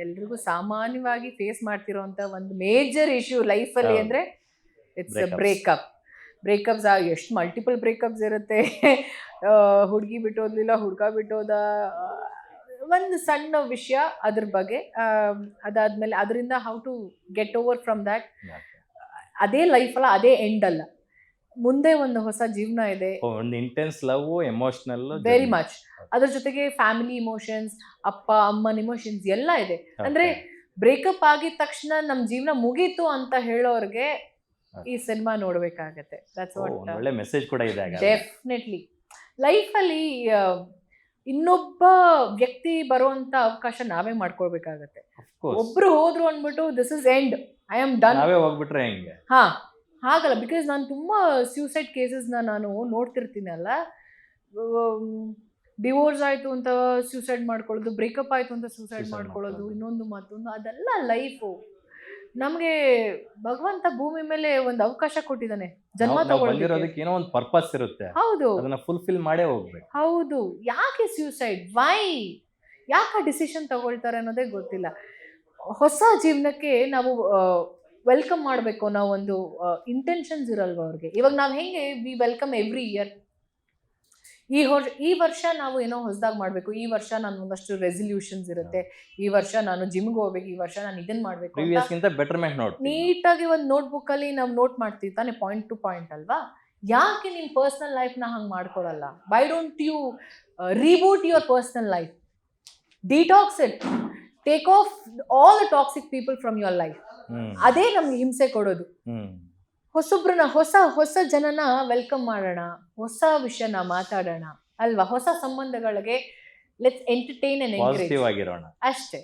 ಎಲ್ರಿಗೂ ಸಾಮಾನ್ಯವಾಗಿ ಫೇಸ್ ಮಾಡ್ತಿರೋಂಥ ಒಂದು ಮೇಜರ್ ಇಶ್ಯೂ ಲೈಫಲ್ಲಿ ಹೌದು. ಅಂದರೆ ಇಟ್ಸ್ Breakups. ಬ್ರೇಕಪ್ಸ್ ಎಷ್ಟು ಮಲ್ಟಿಪಲ್ ಬ್ರೇಕಪ್ಸ್ ಇರುತ್ತೆ. ಹುಡುಗಿ ಬಿಟ್ಟೋದ್ಲಿಲ್ಲ, ಹುಡುಗ ಬಿಟ್ಟೋದ, ಒಂದು ಸಣ್ಣ ವಿಷಯ ಅದ್ರ ಬಗ್ಗೆ. ಅದಾದ್ಮೇಲೆ ಅದರಿಂದ how to get over from that. ಅದೇ ಲೈಫ್ ಅಲ್ಲ, ಅದೇ ಎಂಡ್ ಅಲ್ಲ, ಮುಂದೆ ಒಂದು ಹೊಸ ಜೀವನ ಇದೆ. ಒಂದು intense love, emotional, very much. ಅದ್ರ ಜೊತೆಗೆ ಫ್ಯಾಮಿಲಿ ಇಮೋಷನ್ಸ್, ಅಪ್ಪ ಅಮ್ಮನ ಇಮೋಷನ್ಸ್ ಎಲ್ಲ ಇದೆ. ಅಂದ್ರೆ ಬ್ರೇಕಪ್ ಆಗಿದ ತಕ್ಷಣ ನಮ್ ಜೀವನ ಮುಗೀತು ಅಂತ ಹೇಳೋರ್ಗೆ ಈ ಸಿನಿಮಾ ನೋಡ್ಬೇಕಾಗತ್ತೆ. That's what. ಒಳ್ಳೆ ಮೆಸೇಜ್ ಕೂಡ ಇದೆ. ಡೆಫಿನೆಟ್ಲಿ ಲೈಫಲ್ಲಿ ಇನ್ನೊಬ್ಬ ವ್ಯಕ್ತಿ ಬರುವಂತ ಅವಕಾಶ ನಾವೇ ಮಾಡ್ಕೊಳ್ಬೇಕಾಗತ್ತೆ. ಒಬ್ರು ಹೋದ್ರು ಅಂದ್ಬಿಟ್ಟು this is end, I am done, ನಾವೇ ಹೋಗ್ಬಿಟ್ರೆ ಹೆಂಗೆ? ಹಾ, ಹಾಗಲ್ಲ. ಬಿಕಾಸ್ ನಾನು ತುಂಬಾ ಸ್ಯೂಸೈಡ್ ಕೇಸಸ್ನ ನಾನು ನೋಡ್ತಿರ್ತೀನಲ್ಲ. ಡಿವೋರ್ಸ್ ಆಯ್ತು ಅಂತ ಸೂಸೈಡ್ ಮಾಡ್ಕೊಳ್ಳೋದು, ಬ್ರೇಕಪ್ ಆಯ್ತು ಅಂತ ಸೂಸೈಡ್ ಮಾಡ್ಕೊಳ್ಳೋದು, ಇನ್ನೊಂದು ಮತ್ತೊಂದು, ಅದೆಲ್ಲ ಲೈಫು. ನಮ್ಗೆ ಭಗವಂತ ಭೂಮಿ ಮೇಲೆ ಒಂದು ಅವಕಾಶ ಕೊಟ್ಟಿದ್ದಾನೆ ಜನ್ಮ ತಗೊಳ್ಳೋದಕ್ಕೆ. ಏನೋ ಒಂದು ಪರ್ಪಸ್ ಇರುತ್ತೆ. ಹೌದು, ಅದನ್ನ ಫುಲ್ಫಿಲ್ ಮಾಡೇ ಹೋಗ್ಬೇಕು. ಹೌದು. ಯಾಕೆ ಸ್ಯೂಸೈಡ್, ವೈ, ಯಾಕೆ ಡಿಸಿಷನ್ ತಗೊಳ್ತಾರೆ ಅನ್ನೋದೇ ಗೊತ್ತಿಲ್ಲ. ಹೊಸ ಜೀವನಕ್ಕೆ ನಾವು ವೆಲ್ಕಮ್ ಮಾಡಬೇಕು ಅನ್ನೋ ಒಂದು ಇಂಟೆನ್ಷನ್ಸ್ ಇರಲ್ವ ಅವ್ರಿಗೆ. ಇವಾಗ ನಾವು ಹೆಂಗೆ ವಿ ವೆಲ್ಕಮ್ ಎವ್ರಿ ಇಯರ್. ಈ ವರ್ಷ ನಾವು ಏನೋ ಹೊಸದಾಗಿ ಮಾಡಬೇಕು, ಈ ವರ್ಷ ನಾನು ಒಂದಷ್ಟು ರೆಸಲ್ಯೂಷನ್ಸ್ ಇರುತ್ತೆ, ಈ ವರ್ಷ ನಾನು ಜಿಮ್ಗೆ ಹೋಗ್ಬೇಕು, ಈ ವರ್ಷ ನಾನು ಇದನ್ನ ಮಾಡಬೇಕು, ಬೆಟರ್ಮೆಂಟ್ ನೀಟಾಗಿ ಒಂದು ನೋಟ್ಬುಕ್ ಅಲ್ಲಿ ನಾವು ನೋಟ್ ಮಾಡ್ತೀವಿ ತಾನೆ, ಪಾಯಿಂಟ್ ಟು ಪಾಯಿಂಟ್ ಅಲ್ವಾ. ಯಾಕೆ ನಿಮ್ಮ ಪರ್ಸನಲ್ ಲೈಫ್ನ ಹಂಗೆ ಮಾಡ್ಕೊಳಲ್ಲ? Why don't you reboot your personal life, detox it, take off all the toxic people from your life. ಅದೇ ನಮ್ಗೆ ಹಿಂಸೆ ಕೊಡೋದು. ಹೊಸೊಬ್ರನ್ನ, ಹೊಸ ಜನನ ವೆಲ್ಕಮ್ ಮಾಡೋಣ, ಹೊಸ ವಿಷಯನ ಮಾತಾಡೋಣ ಅಲ್ವಾ, ಹೊಸ ಸಂಬಂಧಗಳಿಗೆ let's entertain and encourage positive ಆಗಿರೋಣ ಅಷ್ಟೇ.